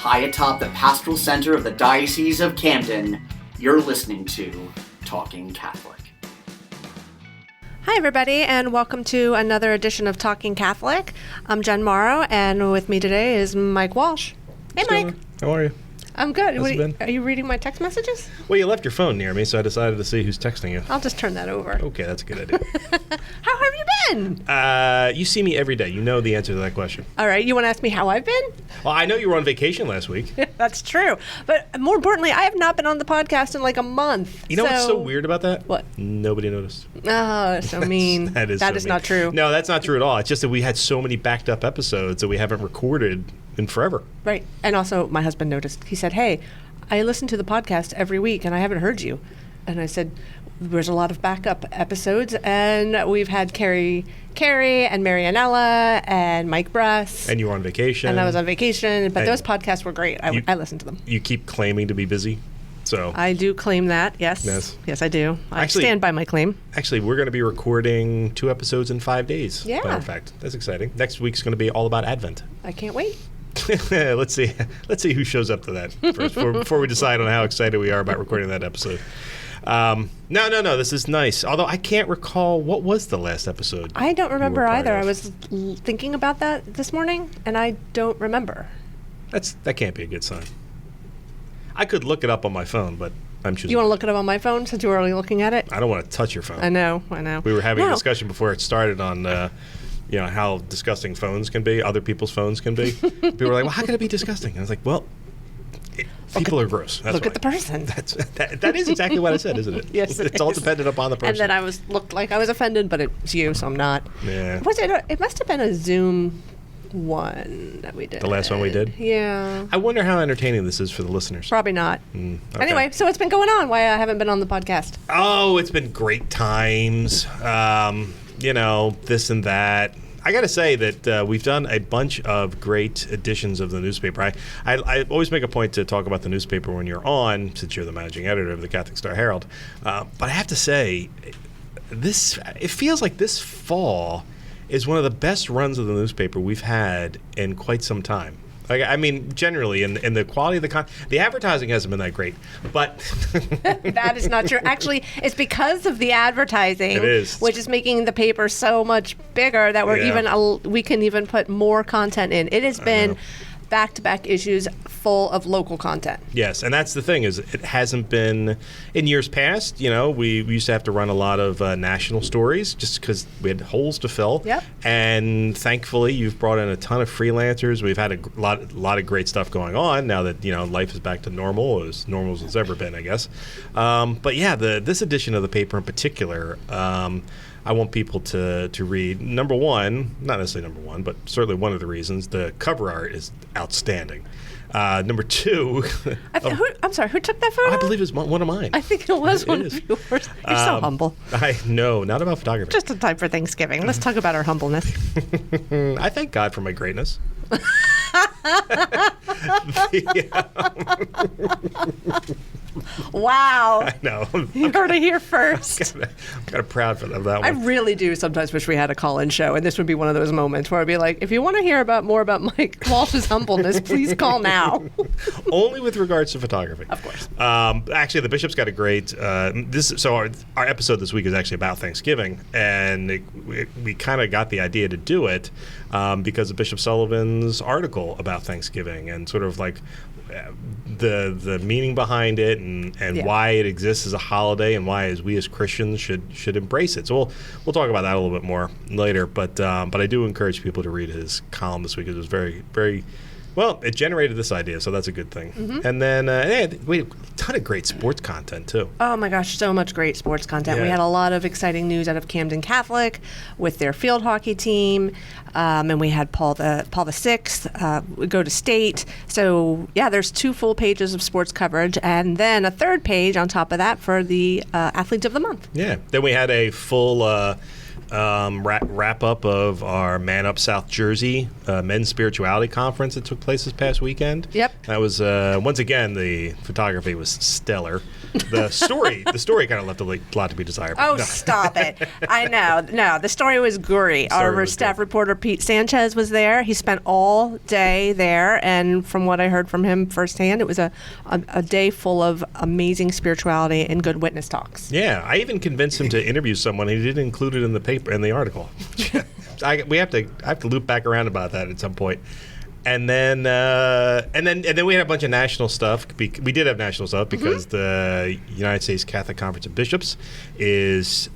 high atop the pastoral center of the Diocese of Camden, you're listening to Talking Catholic. Hi, everybody, and welcome to another edition of Talking Catholic. I'm Jen Mauro, and with me today is Mike Walsh. Hey, Mike. How are you? I'm good. Are you reading my text messages? Well, you left your phone near me, so I decided to see who's texting you. I'll just turn that over. Okay, that's a good idea. How have you been? You see me every day. You know the answer to that question. All right. You want to ask me how I've been? Well, I know you were on vacation last week. That's true. But more importantly, I have not been on the podcast in like a month. You know what's so weird about that? What? Nobody noticed. Oh, so mean. That is mean. Not true. No, that's not true at all. It's just that we had so many backed up episodes that we haven't recorded in forever. Right. And also, my husband noticed. He said, hey, I listen to the podcast every week, and I haven't heard you. And I said, there's a lot of backup episodes, and we've had Carrie and Marianella and Mike Bruss. And you were on vacation. And I was on vacation, but those podcasts were great. I listened to them. You keep claiming to be busy. So I do claim that, yes. Yes, I do. I stand by my claim. Actually, we're going to be recording 2 episodes in 5 days. Yeah. Matter of fact, that's exciting. Next week's going to be all about Advent. I can't wait. Let's see who shows up to that first before we decide on how excited we are about recording that episode. No, this is nice. Although I can't recall, what was the last episode? I don't remember either. I was thinking about that this morning, and I don't remember. That can't be a good sign. I could look it up on my phone, but I'm choosing. You want to look it up on my phone since you were already looking at it? I don't want to touch your phone. I know. We were having a discussion before it started on how disgusting phones can be, other people's phones can be. People were like, well, how can it be disgusting? And I was like, well, people are gross. That's look at the person. That is exactly what I said, isn't it? Yes, it's all dependent upon the person. And then looked like I was offended, but it's you, so I'm not. Yeah. It must have been a Zoom one that we did. The last one we did? Yeah. I wonder how entertaining this is for the listeners. Probably not. Okay. Anyway, so what's been going on? Why I haven't been on the podcast? Oh, it's been great times. This and that. I got to say that we've done a bunch of great editions of the newspaper. I always make a point to talk about the newspaper when you're on, since you're the managing editor of the Catholic Star Herald. But I have to say, it feels like this fall is one of the best runs of the newspaper we've had in quite some time. Generally, in the quality of the advertising hasn't been that great, but that is not true. Actually, it's because of the advertising, it is, which is making the paper so much bigger that we can even put more content in. It has been back-to-back issues full of local content. Yes, and that's the thing, is it hasn't been in years past. We used to have to run a lot of national stories just because we had holes to fill. Yep. And thankfully, you've brought in a ton of freelancers. We've had a lot of great stuff going on now that life is back to normal as it's ever been, I guess. But yeah, this edition of the paper in particular, I want people to read. Number one, not necessarily number one, but certainly one of the reasons, the cover art is outstanding. Number two... I'm sorry, who took that photo? I believe it's one of mine. I think it was one of yours. You're so humble. No, not about photography. Just in time for Thanksgiving. Let's talk about our humbleness. I thank God for my greatness. Wow. I know. You heard it here first. I'm kind of proud of that one. I really do sometimes wish we had a call-in show, and this would be one of those moments where I'd be like, if you want to hear more about Mike Walsh's humbleness, please call now. Only with regards to photography. Of course. Actually, the Bishop's got a great... our episode this week is actually about Thanksgiving, and we kind of got the idea to do it because of Bishop Sullivan's article about Thanksgiving and sort of like the meaning behind it and why it exists as a holiday and why we as Christians should embrace it. So we'll talk about that a little bit more later. But I do encourage people to read his column this week. It was very, very well. It generated this idea, so that's a good thing. Mm-hmm. And then we had a ton of great sports content too. Oh my gosh, so much great sports content. Yeah. We had a lot of exciting news out of Camden Catholic with their field hockey team. And we had Paul the Sixth go to state. So yeah, there's 2 full pages of sports coverage, and then a 3rd page on top of that for the athletes of the month. Yeah. Then we had a full wrap up of our Man Up South Jersey Men's Spirituality Conference that took place this past weekend. Yep. That was once again, the photography was stellar. The story kind of left a lot to be desired. Oh, stop it. I know. No, the story was gory. Our staff reporter, Pete Sanchez, was there. He spent all day there, and from what I heard from him firsthand, it was a day full of amazing spirituality and good witness talks. Yeah, I even convinced him to interview someone. He didn't include it in the paper, in the article. I have to loop back around about that at some point. And then we had a bunch of national stuff. We did have national stuff because the United States Catholic Conference of Bishops was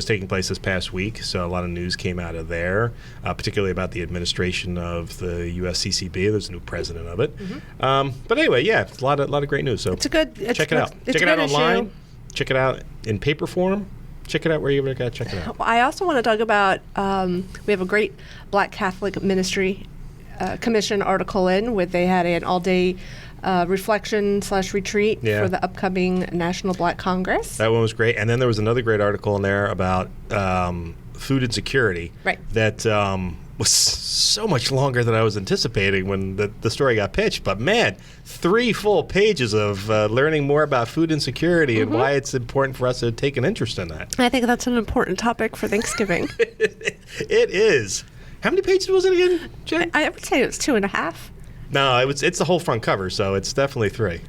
taking place this past week. So a lot of news came out of there, particularly about the administration of the USCCB. There's a new president of it. But anyway, yeah, it's a lot of great news. So check it out. Check it out online. Check it out in paper form. Check it out where you got to check it out. Well, I also want to talk about we have a great Black Catholic Ministry Commission article in where they had an all-day reflection/retreat for the upcoming National Black Congress. That one was great. And then there was another great article in there about food insecurity. Right. That was so much longer than I was anticipating when the story got pitched. But man, 3 full pages of learning more about food insecurity and why it's important for us to take an interest in that. I think that's an important topic for Thanksgiving. It is. How many pages was it again, Jen? I would say it was 2.5. No, it's the whole front cover, so it's definitely 3.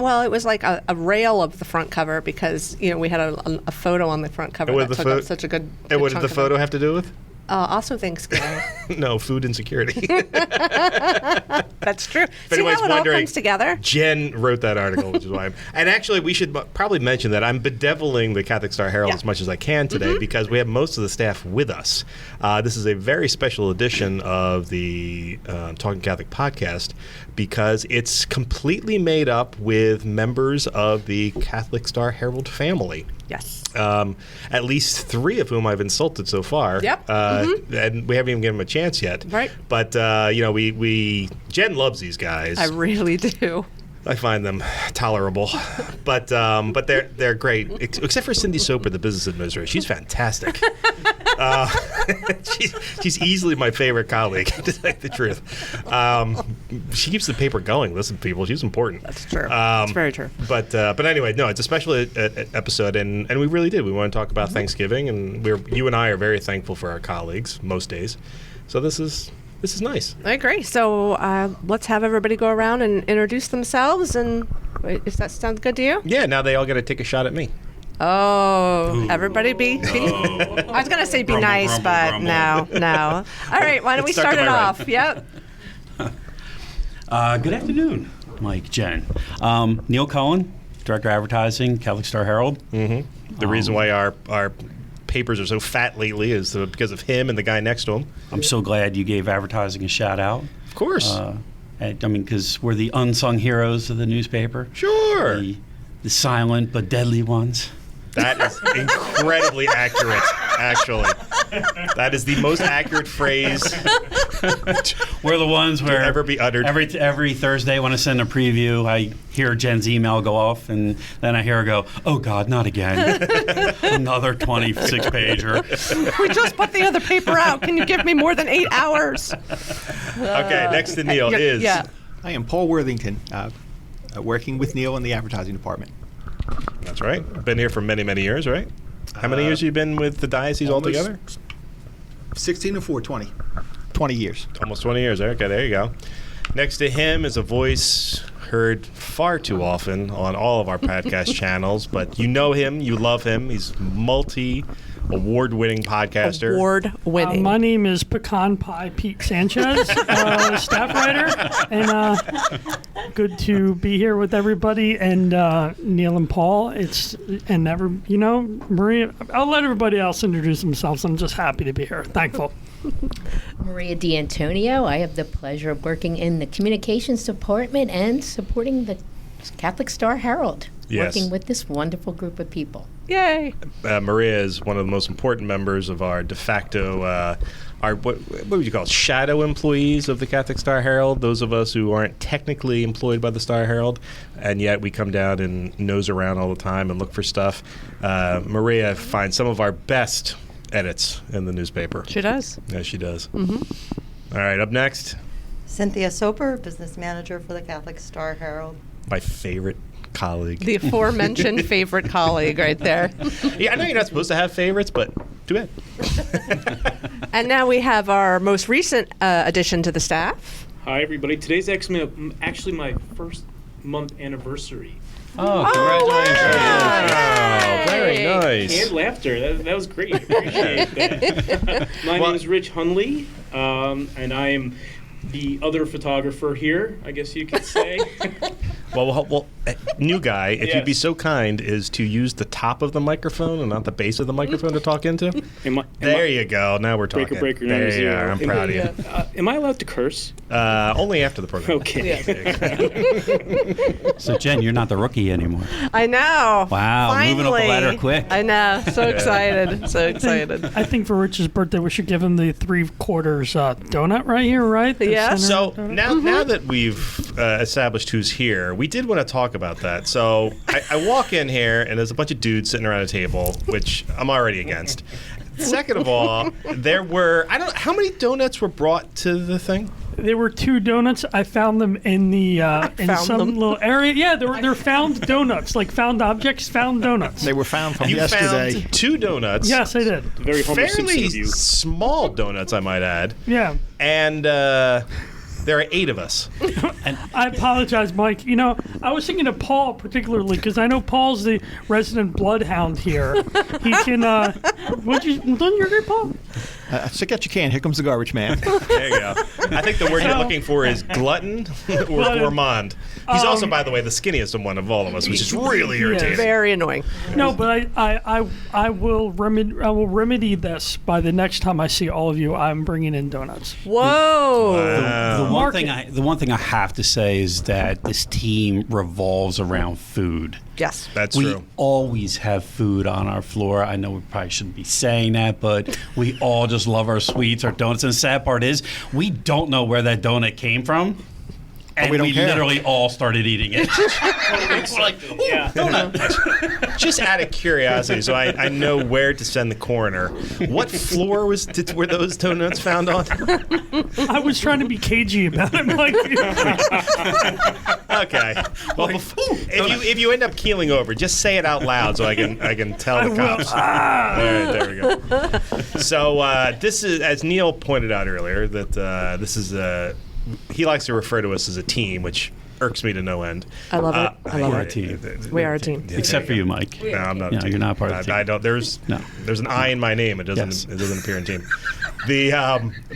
Well, it was like a rail of the front cover because we had a photo on the front cover that took up such a good. And what did the photo have to do with? Also Thanksgiving. No, food insecurity. That's true. See how it all comes together? Jen wrote that article, which is why and actually, we should probably mention that I'm bedeviling the Catholic Star Herald as much as I can today because we have most of the staff with us. This is a very special edition of the Talking Catholic podcast because it's completely made up with members of the Catholic Star Herald family. Yes. At least 3 of whom I've insulted so far. Yep. And we haven't even given them a chance yet. Right. But, Jen loves these guys. I really do. I find them tolerable, but they're great. Except for Cindy Soper, the business administrator. She's fantastic. She's easily my favorite colleague, to tell you the truth. She keeps the paper going. Listen, people, she's important. That's true. That's very true. But anyway, no, it's a special episode, and we really did. We want to talk about Thanksgiving, and you and I are very thankful for our colleagues most days. So this is nice. I agree. So let's have everybody go around and introduce themselves. And if that sounds good to you? Yeah, now they all got to take a shot at me. Oh, everody be I was going to say be nice, but no. All right, why don't we start it off? Yep. Good afternoon, Mike, Jen. Neal Cullen, Director of Advertising, Catholic Star Herald. Mm-hmm. The reason why our papers are so fat lately is because of him and the guy next to him. I'm so glad you gave advertising a shout out. Of course. Because we're the unsung heroes of the newspaper. Sure. The silent but deadly ones. That is incredibly accurate, actually. That is the most accurate phrase We're the ones where to ever be uttered. Every Thursday when I send a preview, I hear Jen's email go off, and then I hear her go, "Oh God, not again! Another 26-pager." We just put the other paper out. Can you give me more than 8 hours? Okay, next to Neal is. Yeah. I am Paul Worthington, working with Neal in the advertising department. That's right. Been here for many, many years, right? How many years have you been with the diocese altogether? 16 and 4, 20. 20 years. Almost 20 years. Okay, there you go. Next to him is a voice heard far too often on all of our podcast channels, but you know him, you love him. He's award-winning podcaster. Award-winning. My name is Pecan Pie Pete Sanchez, staff writer, and good to be here with everybody and Neal and Paul. Maria. I'll let everybody else introduce themselves. I'm just happy to be here. Thankful. Maria D'Antonio. I have the pleasure of working in the communications department and supporting the Catholic Star Herald. Yes. Working with this wonderful group of people. Yay. Maria is one of the most important members of our de facto, what would you call it, shadow employees of the Catholic Star Herald, those of us who aren't technically employed by the Star Herald, and yet we come down and nose around all the time and look for stuff. Maria finds some of our best edits in the newspaper. She does. Yeah, she does. Mm-hmm. All right, up next, Cynthia Soper, business manager for the Catholic Star Herald. my favorite colleague. The aforementioned favorite colleague right there. Yeah, I know you're not supposed to have favorites, but too bad. And now we have our most recent addition to the staff. Hi, everybody. Today's actually my first month anniversary. Oh, congratulations. Wow, very nice. And laughter. That was great. Appreciate that. My name is Rich Hundley, and I am the other photographer here, I guess you could say. Well, new guy, if Yes. you'd be so kind, is to use the top of the microphone and not the base of the microphone to talk into. There you go. Now we're talking. Breaker there number you 0. are. I'm proud of you. Am I allowed to curse? Only after the program. Okay. So, Jen, you're not the rookie anymore. I know. Wow, moving up the Finally. ladder quick. I know. So excited. So excited. I think for Rich's birthday, we should give him the 3/4 donut right here, right? The Yeah. center So donut. now that we've established who's here, we did want to talk about that. So I walk in here and there's a bunch of dudes sitting around a table, which I'm already against. Second of all, there were how many donuts were brought to the thing? There were 2 donuts. I found them in the in found some them. little area. Yeah, they're found donuts, like found objects, found donuts. They were found from You yesterday. found 2 donuts. Yes, I did. Very Homer Simpson Fairly of you. small donuts, I might add. Yeah. And there are 8 of us. I apologize, Mike. You know, I was thinking of Paul particularly because I know Paul's the resident bloodhound here. He can. Don't you agree, Paul? Stick out your can. Here comes the garbage man. There you go. I think the word you're looking for is glutton or gourmand. He's also, by the way, the skinniest one of all of us, which is really irritating. Very annoying. No, but I will remedy this by the next time I see all of you. I'm bringing in donuts. Whoa. The one thing I have to say is that this team revolves around food. Yes. That's We true. always have food on our floor. I know we probably shouldn't be saying that, but we all just love our sweets, our donuts. And the sad part is, we don't know where that donut came from. And we don't we care. literally all started eating it. We're like, ooh, Yeah. donut. Just out of curiosity, so I know where to send the coroner. What floor were those donuts found on? I was trying to be cagey about it, Mike. Okay. Well, if you end up keeling over, just say it out loud so I can tell the cops. All right, there we go. So this is, as Neal pointed out earlier, that this is he likes to refer to us as a team, which irks me to no end. I love it. I love We're it. a team. We are a team. Yeah, Except for there you, Mike. No, I'm not. No, a team. you're not part of the team. I don't. There's an I in my name. It doesn't. Yes. It doesn't appear in team.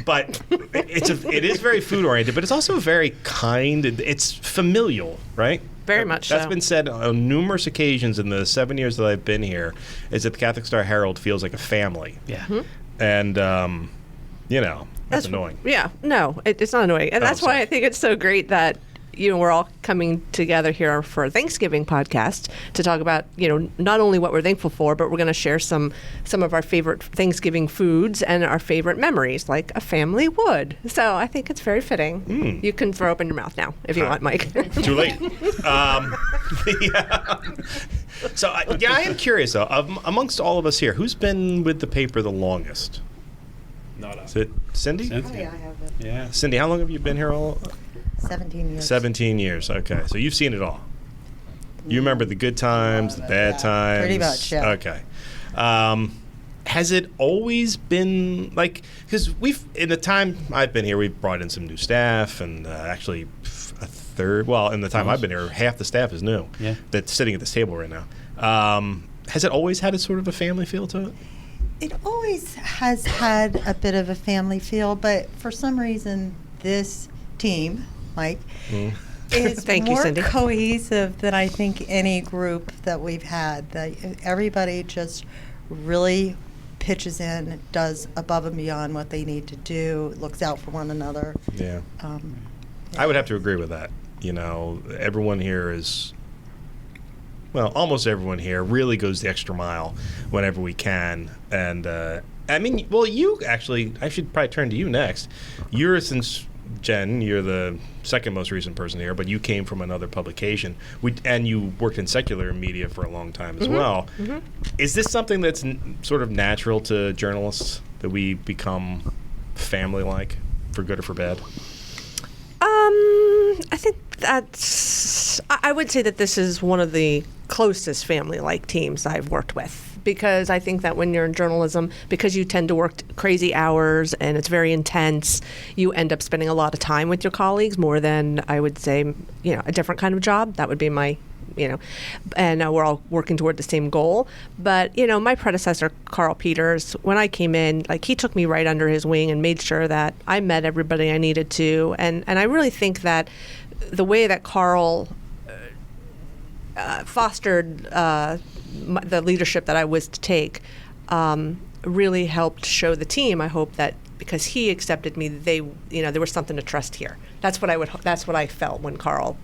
But it is very food oriented, but it's also very kind. It's familial, right? Very much That's so. been said on numerous occasions in the 7 years that I've been here. Is that the Catholic Star Herald feels like a family, Yeah. and that's annoying. Yeah, no, it's not annoying. And that's why sorry. I think it's so great that, we're all coming together here for a Thanksgiving podcast to talk about, not only what we're thankful for, but we're going to share some of our favorite Thanksgiving foods and our favorite memories, like a family would. So I think it's very fitting. You can throw open your mouth now if you want, Mike. Too late. So, I am curious, though, amongst all of us here, who's been with the paper the longest? Not us. Is it Cindy? Oh, yeah, I have it. Yeah. Cindy, how long have you been here? 17 years. 17 years. Okay, so you've seen it all. You remember the good times, the bad times. Pretty much, yeah. Okay. Has it always been like? Because in the time I've been here, we've brought in some new staff, and actually a third. Well, in the time I've been here, half the staff is new. Yeah. That's sitting at this table right now. Has it always had a sort of a family feel to it? It always has had a bit of a family feel, but for some reason, this team, Mike, is Thank you, more Cindy. cohesive than I think any group that we've had. Everybody just really pitches in, does above and beyond what they need to do, looks out for one another. Yeah. I would have to agree with that. Everyone here is, well, almost everyone here really goes the extra mile whenever we can. And, you actually, I should probably turn to you next. You're, since Jen, you're the second most recent person here, but you came from another publication, and you worked in secular media for a long time as well. Is this something that's sort of natural to journalists, that we become family-like, for good or for bad? I think I would say that this is one of the closest family-like teams I've worked with. Because I think that when you're in journalism, because you tend to work crazy hours and it's very intense, you end up spending a lot of time with your colleagues more than, I would say, a different kind of job. That would be my, and we're all working toward the same goal. But, my predecessor, Carl Peters, when I came in, he took me right under his wing and made sure that I met everybody I needed to. And I really think that the way that Carl fostered the leadership that I was to take really helped show the team. I hope that because he accepted me, there was something to trust here. That's what I felt when Carl.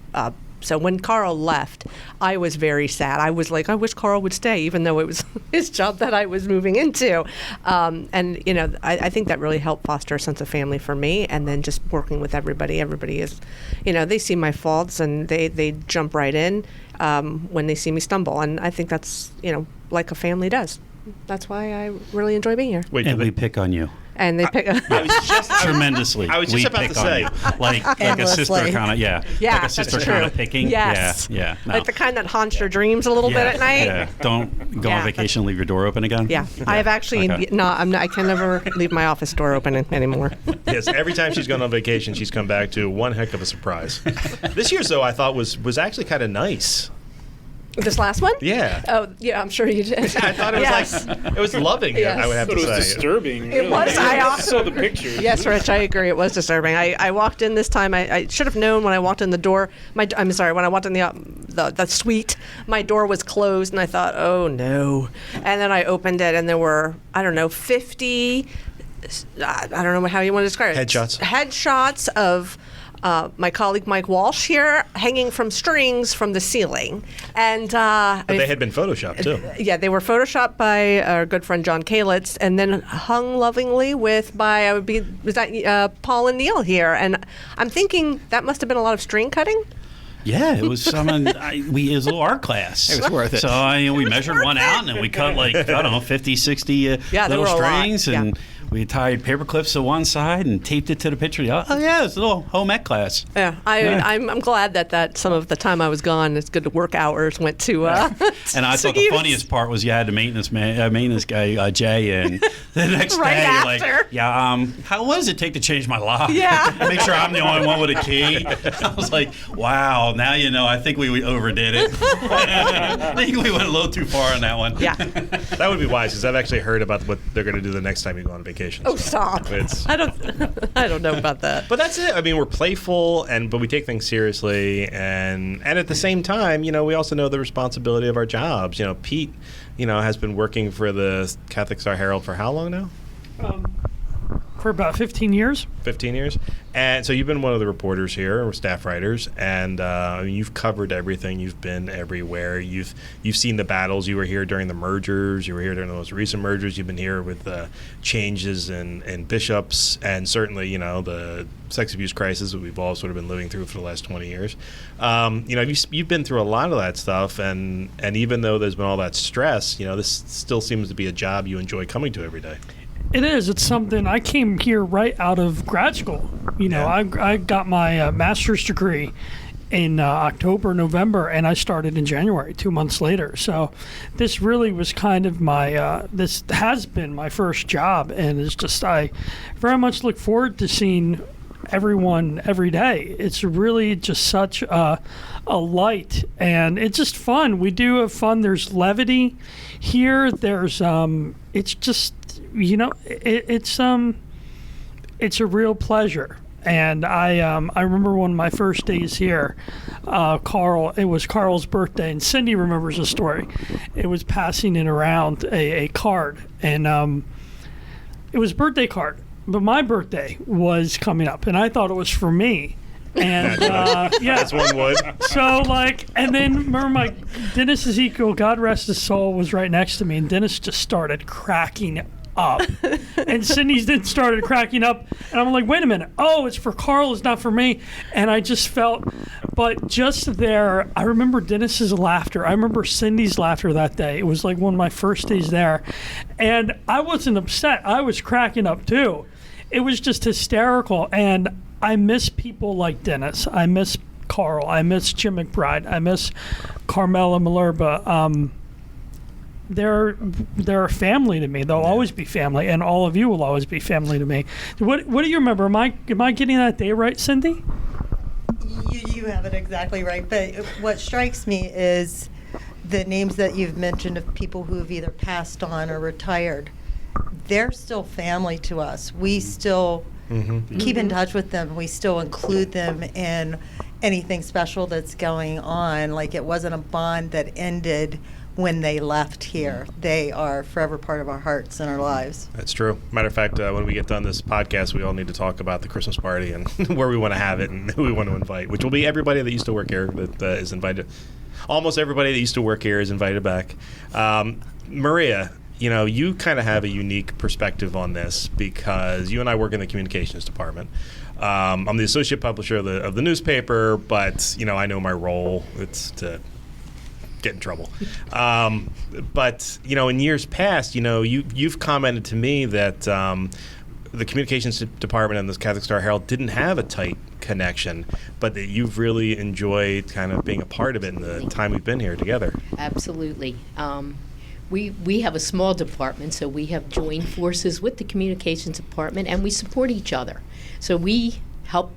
So when Carl left, I was very sad. I was like, I wish Carl would stay, even though it was his job that I was moving into. I think that really helped foster a sense of family for me. And then just working with everybody. Everybody is, they see my faults and they jump right in when they see me stumble. And I think that's, like a family does. That's why I really enjoy being here. Wait, and we pick on you. And they pick tremendously. I was just about to say, like a sister kind of, like a sister kind of picking. Yes, yeah. No. Like the kind that haunts your dreams a little bit at night. Yeah, don't go on vacation and leave your door open again. Yeah, I have actually I can never leave my office door open anymore. Yes, every time she's gone on vacation, she's come back to one heck of a surprise. This year's, though, I thought was actually kind of nice. This last one? Yeah. Oh, yeah, I'm sure you did. I thought it was it was loving. Yes. I would have to say. It was disturbing. Really. It was. I saw the pictures. Yes, Rich, I agree. It was disturbing. I walked in this time. I should have known when I walked in the door. When I walked in the suite, my door was closed, and I thought, oh no. And then I opened it, and there were 50. I don't know how you want to describe it. Headshots of. My colleague Mike Walsh here, hanging from strings from the ceiling, and but they had been photoshopped too. Yeah, they were photoshopped by our good friend John Kalitz, and then hung lovingly was that Paul and Neal here, and I'm thinking that must have been a lot of string cutting. Yeah, it was it was a little art class. It was worth it. So we measured one out, and then we cut 50, 60 little strings, and we tied paper clips to one side and taped it to the picture. Oh yeah, it's a little home ec class. Yeah, I'm glad that some of the time I was gone, it's good work hours went to. And I thought the funniest part was you had the maintenance guy Jay, and the next right day after. you're like, what does it take to change my lock? Yeah. Make sure I'm the only one with a key. I was like, wow. Now I think we overdid it. I think we went a little too far on that one. Yeah. That would be wise, because I've actually heard about what they're going to do the next time you go on vacation. Oh, stop! I don't know about that. But that's it. I mean, we're playful, but we take things seriously, and at the same time, we also know the responsibility of our jobs. Pete, has been working for the Catholic Star Herald for how long now? For about 15 years. 15 years. And so you've been one of the reporters here, or staff writers, and you've covered everything. You've been everywhere. You've seen the battles. You were here during the mergers. You were here during the most recent mergers. You've been here with changes in bishops, and certainly, the sex abuse crisis that we've all sort of been living through for the last 20 years. You've been through a lot of that stuff, and even though there's been all that stress, this still seems to be a job you enjoy coming to every day. It is. It's something. I came here right out of grad school. I got my master's degree in October, November, and I started in January, 2 months later. So this really was kind of this has been my first job, and it's just, I very much look forward to seeing everyone every day. It's really just such a light, and it's just fun. We do have fun. There's levity here. There's it's just, it's a real pleasure. And I remember one of my first days here, it was Carl's birthday, and Cindy remembers the story. It was passing it around a card, and it was a birthday card, but my birthday was coming up, and I thought it was for me. And that's one would. So and then remember Dennis Ezekiel, God rest his soul, was right next to me, and Dennis just started cracking up. And Cindy's then started cracking up. And I'm like, wait a minute. Oh, it's for Carl. It's not for me. And I just felt, but just there, I remember Dennis's laughter. I remember Cindy's laughter that day. It was like one of my first days there. And I wasn't upset. I was cracking up too. It was just hysterical. And I miss people like Dennis. I miss Carl. I miss Jim McBride. I miss Carmela Malerba. They're a family to me. They'll always be family, and all of you will always be family to me. What do you remember? Am I getting that day right, Cindy? You have it exactly right. But what strikes me is the names that you've mentioned of people who have either passed on or retired. They're still family to us. We still keep in touch with them. We still include them in anything special that's going on. Like, it wasn't a bond that ended when they left here. They are forever part of our hearts and our lives. That's true. Matter of fact, when we get done this podcast, we all need to talk about the Christmas party and where we want to have it and who we want to invite, which will be everybody that used to work here that is invited. Almost everybody that used to work here is invited back. Maria, you kind of have a unique perspective on this because you and I work in the communications department. I'm the associate publisher of the newspaper, but I know my role. It's to get in trouble. But in years past, you've commented to me that the communications department and the Catholic Star Herald didn't have a tight connection, but that you've really enjoyed kind of being a part of it in the time we've been here together. Absolutely. We have a small department, so we have joined forces with the communications department, and we support each other. So we help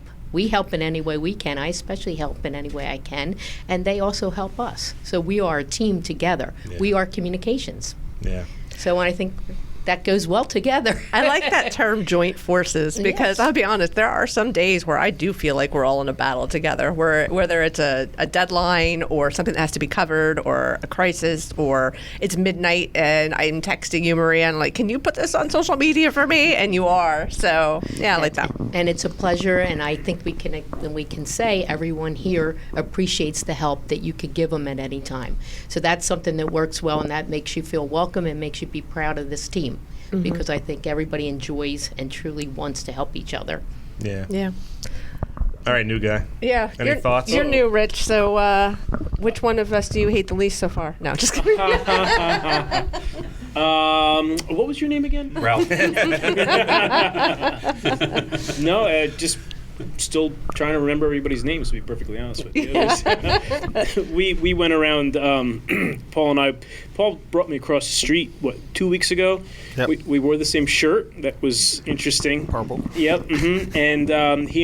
in any way we can. I especially help in any way I can, and they also help us. So we are a team together. Yeah. We are communications. Yeah. So I think that goes well together. I like that term, joint forces, because I'll be honest, there are some days where I do feel like we're all in a battle together, whether it's a deadline or something that has to be covered or a crisis or it's midnight and I'm texting you, Maria, and like, can you put this on social media for me? And you are. So, yeah, I like that. And it's a pleasure, and I think we can say everyone here appreciates the help that you could give them at any time. So that's something that works well, and that makes you feel welcome and makes you be proud of this team. Mm-hmm. Because I think everybody enjoys and truly wants to help each other. Yeah. Yeah. All right, new guy. Yeah. Any thoughts? You're new, Rich. So, which one of us do you hate the least so far? No, just kidding. What was your name again? Ralph. No, just still trying to remember everybody's names, to be perfectly honest with you. We went around, Paul and I. Paul brought me across the street, 2 weeks ago? Yep. We wore the same shirt. That was interesting. Purple. Yep. Mm-hmm. And he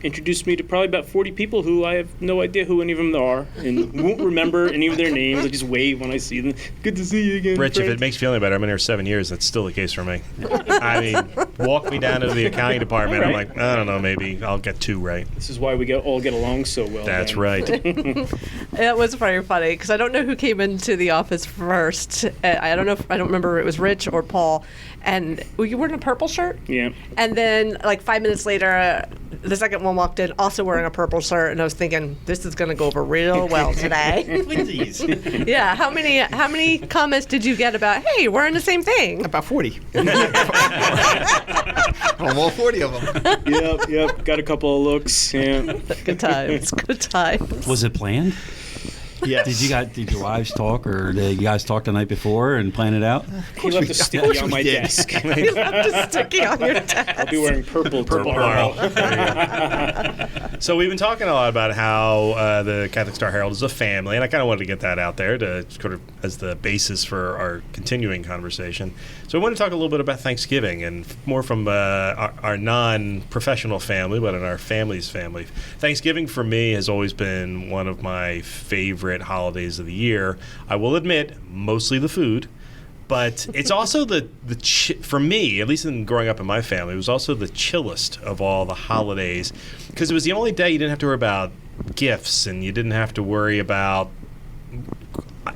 introduced me to probably about 40 people who I have no idea who any of them are and won't remember any of their names. I just wave when I see them. Good to see you again, Rich, friend. if it makes you feel any better, I've been here 7 years. That's still the case for me. I mean, walk me down to the accounting department. Right. I'm like, I don't know, maybe I'll get 2 right. This is why we all get along so well. That's then. right. It was very funny because I don't know who came into the office first. I don't remember if it was Rich or Paul. And were you wearing a purple shirt? Yeah. And then, like 5 minutes later, the second one walked in, also wearing a purple shirt, and I was thinking, this is going to go over real well today. Twinsies. Yeah. How many comments did you get about, hey, we're in the same thing? About 40. All 40 of them. Yep. Got a couple of looks. Yeah. Good times. Good times. Was it planned? Yes. Did your wives talk, or did you guys talk the night before and plan it out? He left a sticky on my desk. You left a sticky on your desk. I'll be wearing purple tomorrow. tomorrow. So we've been talking a lot about how the Catholic Star Herald is a family, and I kind of wanted to get that out there to sort of as the basis for our continuing conversation. So I want to talk a little bit about Thanksgiving, and more from our non-professional family, but in our family's family. Thanksgiving for me has always been one of my favorite holidays of the year. I will admit, mostly the food. But it's also for me, at least in growing up in my family, it was also the chillest of all the holidays because it was the only day you didn't have to worry about gifts and you didn't have to worry about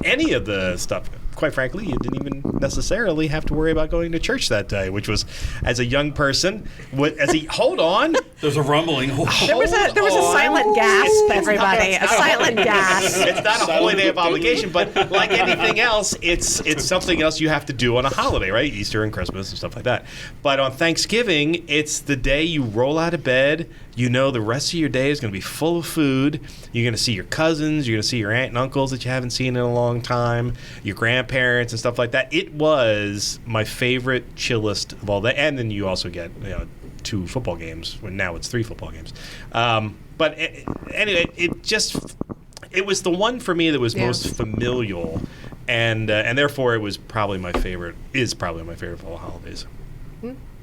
any of the stuff. Quite frankly, you didn't even necessarily have to worry about going to church that day, which was, as a young person, hold on, There's a rumbling. There was a silent gasp, everybody. A silent gasp. It's not a holy day of obligation, but like anything else, it's something else you have to do on a holiday, right? Easter and Christmas and stuff like that. But on Thanksgiving, it's the day you roll out of bed. You know the rest of your day is going to be full of food. You're going to see your cousins. You're going to see your aunt and uncles that you haven't seen in a long time, your grandparents and stuff like that. It was my favorite, chillest of all that. And then you also get 2 football games. When now it's 3 football games. But anyway, it was the one for me that was most familial, and therefore it was probably my favorite. Is probably my favorite of all holidays.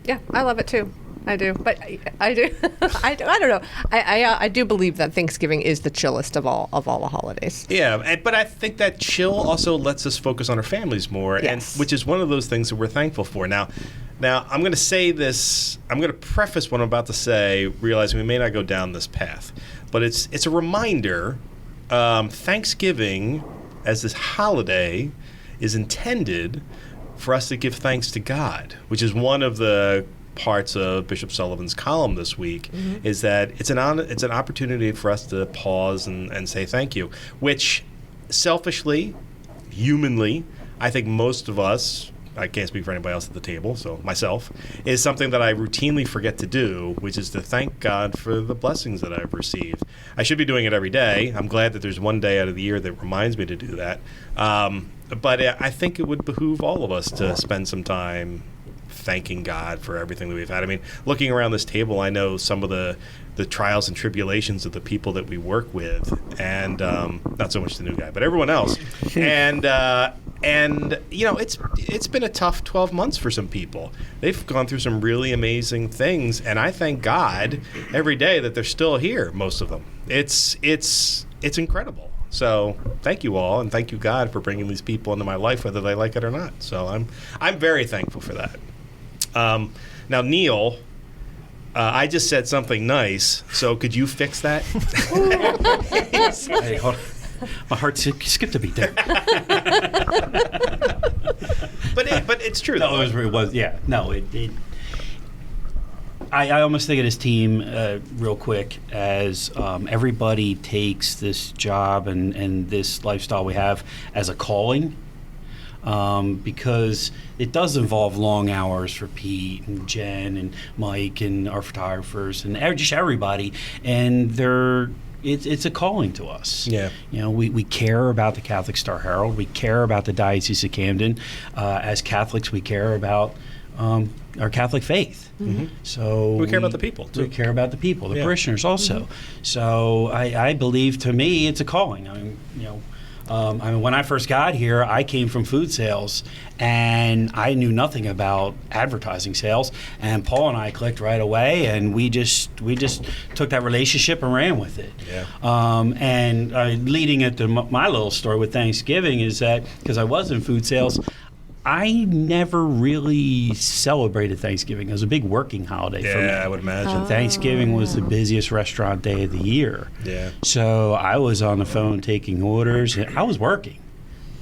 Yeah, I love it too. I do, but I do. I don't know. I do believe that Thanksgiving is the chillest of all the holidays. Yeah, but I think that chill also lets us focus on our families more, Yes. and which is one of those things that we're thankful for. Now, I'm going to say this. I'm going to preface what I'm about to say, realizing we may not go down this path, but it's a reminder. Thanksgiving, as this holiday, is intended for us to give thanks to God, which is one of the parts of Bishop Sullivan's column this week, is that it's an opportunity for us to pause and say thank you, which selfishly, humanly, I think most of us, I can't speak for anybody else at the table, so myself, is something that I routinely forget to do, which is to thank God for the blessings that I've received. I should be doing it every day. I'm glad that there's one day out of the year that reminds me to do that. But I think it would behoove all of us to spend some time thanking God for everything that we've had. I mean, looking around this table, I know some of the trials and tribulations of the people that we work with, and not so much the new guy, but everyone else. And it's been a tough 12 months for some people. They've gone through some really amazing things, and I thank God every day that they're still here. Most of them. It's incredible. So thank you all, and thank you God for bringing these people into my life, whether they like it or not. So I'm very thankful for that. Now, Neal, I just said something nice, so could you fix that? Hey, hold on. My heart skipped a beat there. But it's true. No, it was. Yeah. No, I almost think of this team real quick as everybody takes this job and this lifestyle we have as a calling. Because it does involve long hours for Pete and Jen and Mike and our photographers and just everybody, and it's a calling to us. Yeah, we care about the Catholic Star Herald. We care about the Diocese of Camden. As Catholics, we care about our Catholic faith. Mm-hmm. So we care about the people too. We care about the people, the parishioners also. Mm-hmm. So I believe, to me, it's a calling. When I first got here, I came from food sales, and I knew nothing about advertising sales. And Paul and I clicked right away, and we just took that relationship and ran with it. Yeah. Leading into my little story with Thanksgiving is that because I was in food sales, I never really celebrated Thanksgiving. It was a big working holiday for me. Yeah, I would imagine. Thanksgiving was the busiest restaurant day of the year. Yeah. So I was on the phone taking orders. I was working,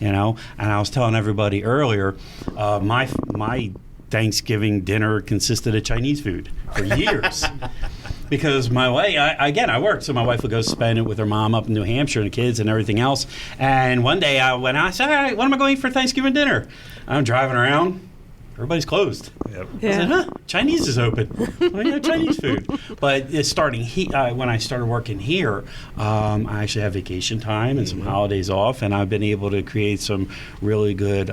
and I was telling everybody earlier, my Thanksgiving dinner consisted of Chinese food for years. Because my wife, I worked, so my wife would go spend it with her mom up in New Hampshire and the kids and everything else. And one day I went out and said, all right, what am I going to eat for Thanksgiving dinner? I'm driving around. Everybody's closed. Yep. I said, Chinese is open. Chinese food. But it's starting when I started working here, I actually have vacation time and some holidays off, and I've been able to create some really good,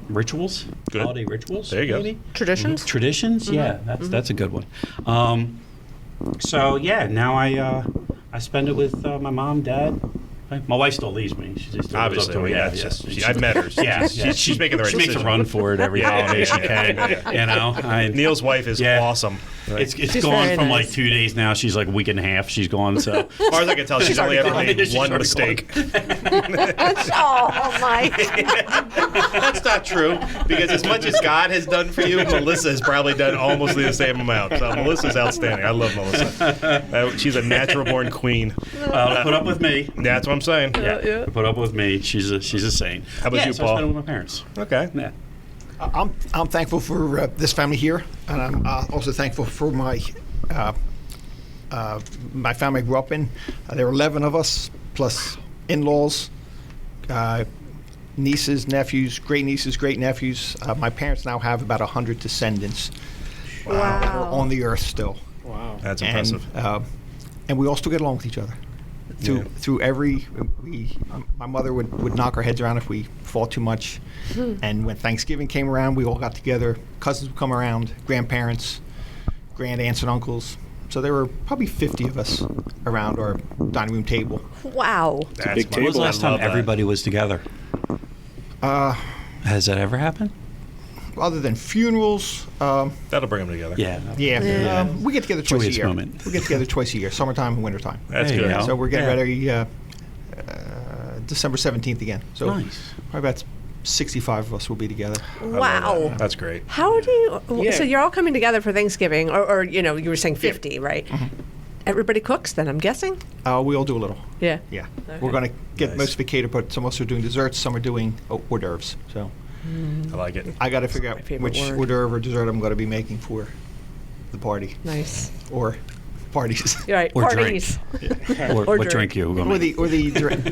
rituals, holiday rituals. There you go. Maybe? Traditions? Traditions, yeah, that's a good one. Now I spend it with my mom, dad. My wife still leaves me. She just obviously, I've met her. She's making the right decision. She makes a run for it every holiday she can. Neal's wife is awesome. It's gone from like 2 days now. She's like a week and a half. She's gone. So as far as I can tell, she's only ever made one mistake. Oh, Mike. That's not true, because as much as God has done for you, Melissa has probably done almost the same amount. So Melissa's outstanding. I love Melissa. She's a natural-born queen. Put up with me. That's what I'm saying. Yeah. Put up with me. She's a saint. How about you, so Paul? I spend it with my parents. Okay. Yeah. I'm thankful for this family here. And I'm also thankful for my family I grew up in. There were 11 of us, plus in-laws, nieces, nephews, great-nieces, great-nephews. My parents now have about 100 descendants that are on the earth still. Wow. That's impressive. And we all still get along with each other. Through my mother would knock our heads around if we fought too much. And when Thanksgiving came around, we all got together. Cousins would come around, grandparents, grand aunts and uncles. So there were probably 50 of us around our dining room table. Wow. That's big When was the last I time love that. everybody was together? Has that ever happened? Other than funerals, That'll bring them together. Yeah. we get together twice Joyous a year. moment. We get together twice a year, summertime and wintertime. That's There you good. go. So we're getting Yeah. ready December 17th again. So Nice. probably about 65 of us will be together. Wow. That's great. How do you? Yeah. So you're all coming together for Thanksgiving, or you were saying 50, right? Everybody cooks, then I'm guessing. We all do a little. Yeah. Yeah. Okay. We're going to get Nice. most of it catered, but some of us are doing desserts, some are doing hors d'oeuvres. So I like it. I got to figure my out favorite which word. hors d'oeuvre or dessert I'm going to be making for the party Nice. or parties. You're right. Or Parties. Or Or what drink you going to or the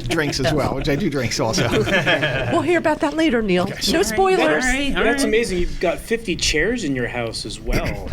drinks as well, which I do drinks also. We'll hear about that later, Neil. No spoilers. That's amazing. You've got 50 chairs in your house as well.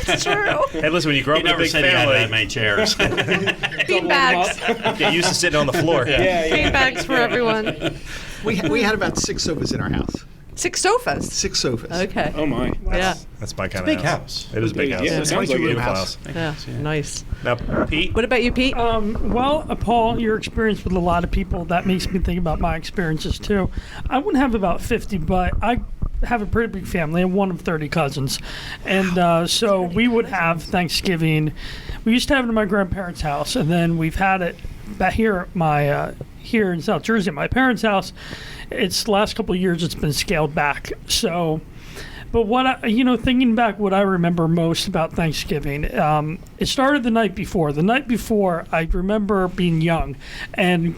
It's true. Hey, listen, when you grow up You in a never big said you had that family, many chairs. Beanbags. get used to sitting on the floor. Yeah. Beanbags for everyone. We had about 6 sofas in our house. 6 sofas. 6 sofas. Okay. Oh my. Yeah. That's my kind big of house. It is a big house. Yeah, it sounds like Beautiful it. house. Yeah. Nice. Now, Pete, What about you, Pete? Well, Paul, your experience with a lot of people, that makes me think about my experiences too. I wouldn't have about 50, but I have a pretty big family. I'm one of 30 cousins. And so we would have Thanksgiving. We used to have it at my grandparents' house, and then we've had it back here at my here in South Jersey at my parents' house. It's the last couple of years it's been scaled back. So, but what I, thinking back, what I remember most about Thanksgiving, it started the night before. The night before, I remember being young, and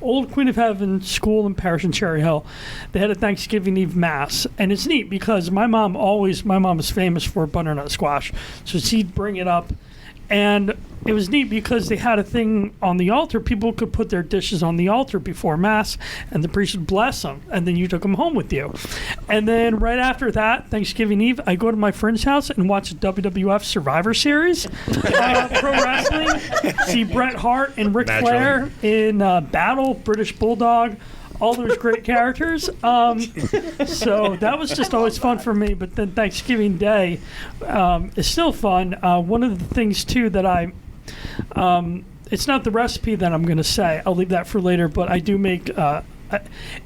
old Queen of Heaven School and Parish in Cherry Hill, they had a Thanksgiving Eve Mass, and it's neat because my mom is famous for butternut squash, so she'd bring it up. And it was neat because they had a thing on the altar. People could put their dishes on the altar before Mass, and the priest would bless them, and then you took them home with you. And then right after that, Thanksgiving Eve, I go to my friend's house and watch the WWF Survivor Series, pro wrestling, see Bret Hart and Ric Flair in Battle, British Bulldog, all those great characters. So that was just always fun for me. But then Thanksgiving Day is still fun. One of the things, too, that it's not the recipe that I'm going to say. I'll leave that for later. But I do make,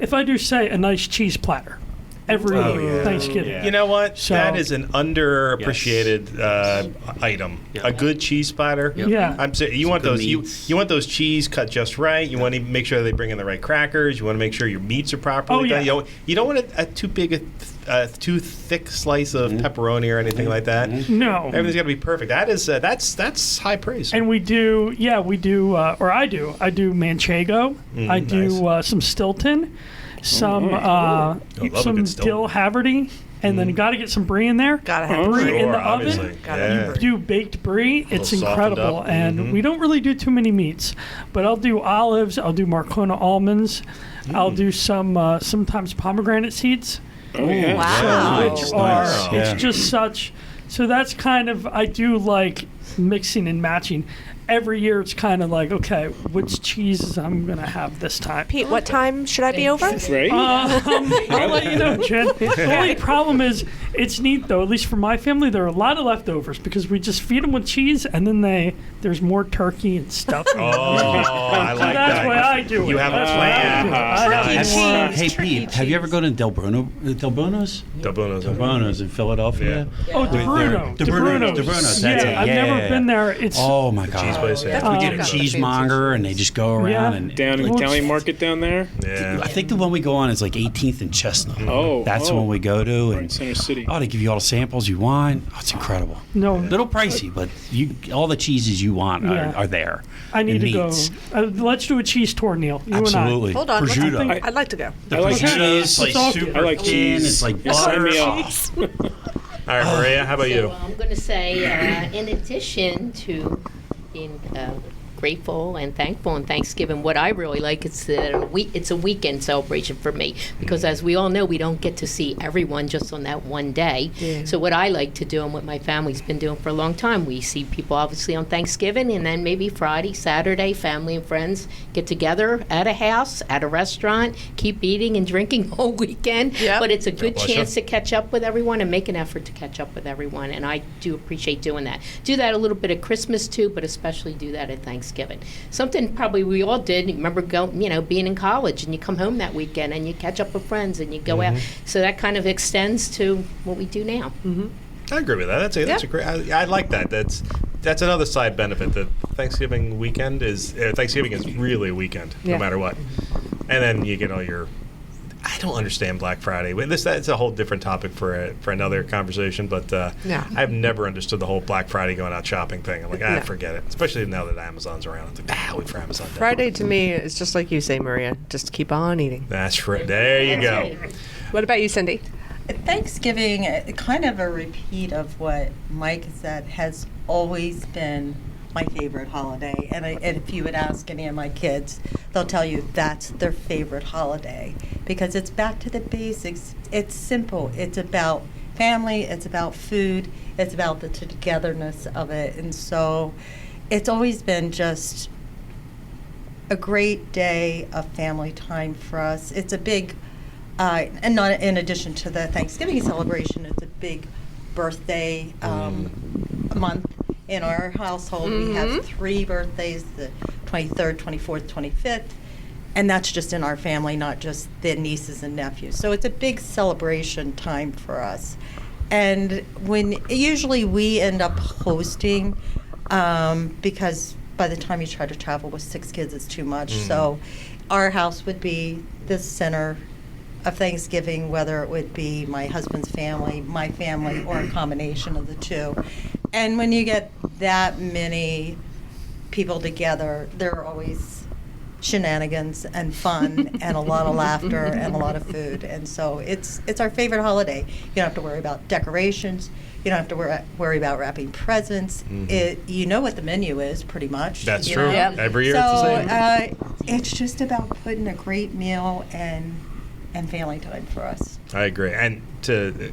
if I do say, a nice cheese platter every Thanksgiving. you know what? So- That is an underappreciated item. A good cheese splatter. Yeah. I'm saying you want good those. meats. You want those cheese cut just right. You want to make sure they bring in the right crackers. You want to make sure your meats are properly done. You don't want a too big too thick slice of pepperoni or anything like that. No. Everything's got to be perfect. That is that's high praise. And we do, or I do manchego. I do some Stilton, some love a good some Stilton. dill Haverty, and then got to get some brie in there. Gotta have brie brie. in the obviously. oven. Yeah. Do baked brie. It's softened incredible, up. and we don't really do too many meats. But I'll do olives. I'll do Marcona almonds. I'll do some sometimes pomegranate seeds. Oh, yeah. Wow. Which are Nice. it's Yeah. just such. So that's kind of, I do like mixing and matching. Every year it's kind of like, okay, which cheeses I'm gonna have this time. Pete, what time should I be over? Right? I'll let you know, Jen. The only problem is, it's neat though. At least for my family, there are a lot of leftovers because we just feed them with cheese, and then there's more turkey and stuff. Oh, I like That's that. why I do it. You have a That's why I plan. do it. I have Turkey more- cheese. Hey, Turkey Pete, have you ever gone to Del Bruno's? Del Bono's. Del Bruno's in Philadelphia. Oh, De Bruno. De Bruno's. That's Yeah, it. I've Yeah, never never been there. It's Oh my God! Cheese place, yeah. We get a That's cheesemonger, and they just go around Yeah. and. Down in the Well, Italian market down there. Yeah. I think the one we go on is like 18th and Chestnut. Oh, That's the one we go to, Right in and Center City. they give you all the samples you want. Oh, it's incredible. no. Little pricey, but all the cheeses you want Yeah. are there. I need And to go. meats. Let's do a cheese tour, Neil. You Absolutely. Hold on. Prosciutto. I'd like to go. The I like prosciutto cheese. is like It's super I like thin. cheese. It's like Yeah, sign butter. me Oh. up. All right, Maria, how about you? So I'm going to say, in addition to being grateful and thankful and Thanksgiving, what I really like is that it's a weekend celebration for me, because as we all know, we don't get to see everyone just on that one day. Yeah. So what I like to do and what my family's been doing for a long time, we see people obviously on Thanksgiving, and then maybe Friday, Saturday, family and friends get together at a house, at a restaurant, keep eating and drinking all weekend. Yep. But it's a good bless you. chance to catch up with everyone and make an effort to catch up with everyone, and I do appreciate doing that. Do that a little bit at Christmas too, but especially do that at Thanksgiving. Something probably we all did. Remember, being in college, and you come home that weekend and you catch up with friends and you go out. So that kind of extends to what we do now. I agree with that. That's a great. I like that. That's another side benefit. That Thanksgiving weekend is Thanksgiving is really a weekend, Yeah. no matter what. And then you get all your. I don't understand Black Friday. That's a whole different topic for another conversation. But Yeah. I've never understood the whole Black Friday going out shopping thing. I'm like, No. forget it. Especially now that Amazon's around. It's like, wait for Amazon. Day. Friday to me is just like you say, Maria. Just keep on eating. That's right. There you go. What about you, Cindy? Thanksgiving, kind of a repeat of what Mike said, has always been my favorite holiday. And if you would ask any of my kids, they'll tell you that's their favorite holiday, because it's back to the basics. It's simple. It's about family. It's about food. It's about the togetherness of it. And so it's always been just a great day of family time for us. It's a big, and not in addition to the Thanksgiving celebration, it's a big birthday month. In our household, we have 3 birthdays, the 23rd, 24th, 25th, and that's just in our family, not just the nieces and nephews. So it's a big celebration time for us. And usually we end up hosting, because by the time you try to travel with 6 kids, it's too much. So our house would be the center of Thanksgiving, whether it would be my husband's family, my family, or a combination of the two. And when you get that many people together, there are always shenanigans and fun and a lot of laughter and a lot of food. And so it's our favorite holiday. You don't have to worry about decorations. You don't have to worry about wrapping presents. You know what the menu is, pretty much. That's you true. know? Yep. Every year it's the same. It's just about putting a great meal and family time for us. I agree. And to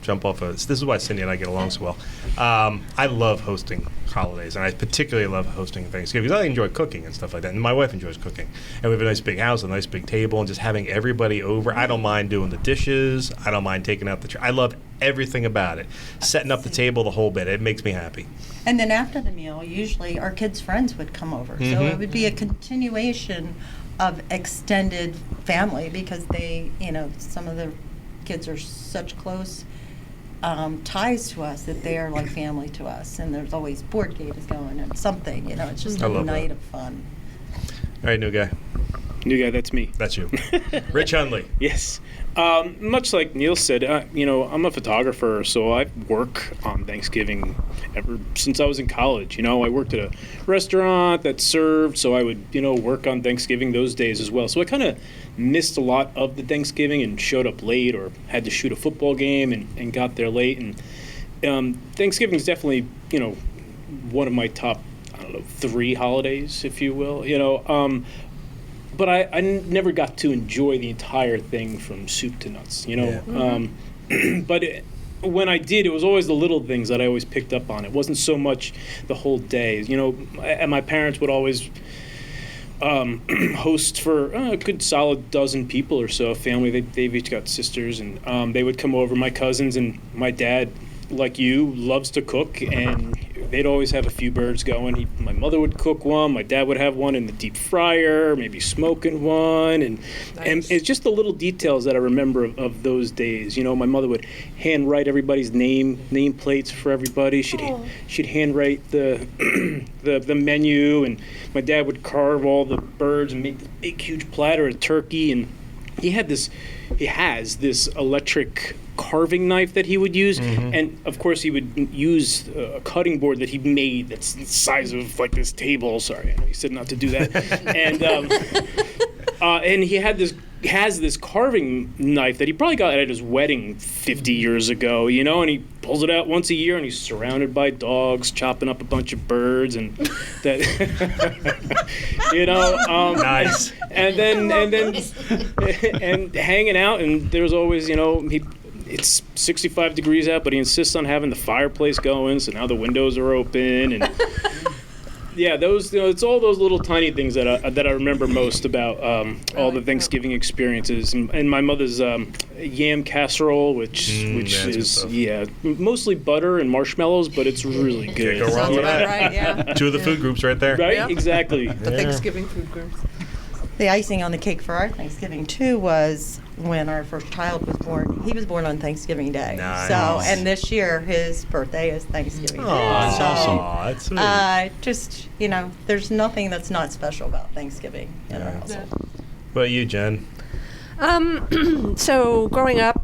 jump off of this is why Cindy and I get along so well. I love hosting holidays, and I particularly love hosting Thanksgiving because I enjoy cooking and stuff like that. And my wife enjoys cooking. And we have a nice big house, a nice big table, and just having everybody over. I don't mind doing the dishes. I don't mind taking out the trash. I love everything about it. Setting up the table, the whole bit. It makes me happy. And then after the meal, usually our kids' friends would come over. So it would be a continuation of extended family, because some of the kids are such close ties to us that they are like family to us. And there's always board games going and something, it's just I a love night that. of fun. All right, new guy. New guy, that's me. That's you. Rich Hundley. Yes. Much like Neal said, I'm a photographer, so I work on Thanksgiving ever since I was in college. I worked at a restaurant that served, so I would, work on Thanksgiving those days as well. So I kind of missed a lot of the Thanksgiving and showed up late, or had to shoot a football game and got there late. And Thanksgiving is definitely, one of my top, 3 holidays, if you will. But I never got to enjoy the entire thing from soup to nuts, But when I did, it was always the little things that I always picked up on. It wasn't so much the whole day. And my parents would always host for a good solid dozen people or so, a family. They've each got sisters, and they would come over, my cousins, and my dad, like you, loves to cook, and they'd always have a few birds going. My mother would cook one. My dad would have one in the deep fryer, maybe smoking one, and it's just the little details that I remember of those days. You know, my mother would handwrite everybody's name plates for everybody. She'd handwrite the the menu, and my dad would carve all the birds and make this big huge platter of turkey. And he has this electric carving knife that he would use, and of course he would use a cutting board that he made that's the size of like this table. Sorry, I know he said not to do that. And he has this carving knife that he probably got at his wedding 50 years ago, you know, and he pulls it out once a year, and he's surrounded by dogs chopping up a bunch of birds, and that you know, Nice. and hanging out, and there's always, you know, it's 65 degrees out, but he insists on having the fireplace going, so now the windows are open, and yeah, those, you know, it's all those little tiny things that I remember most about all the Thanksgiving experiences, and my mother's yam casserole, which is mostly butter and marshmallows, but it's really good. Can't go wrong with that. Right, yeah. Two of the food groups right there. Right, Yeah. exactly. The Thanksgiving food groups. The icing on the cake for our Thanksgiving too was when our first child was born. He was born on Thanksgiving Day. Nice. So, and this year his birthday is Thanksgiving Day. That's So, awesome. That's sweet. just, you know, there's nothing that's not special about Thanksgiving in our household. What about you, Jen? So growing up,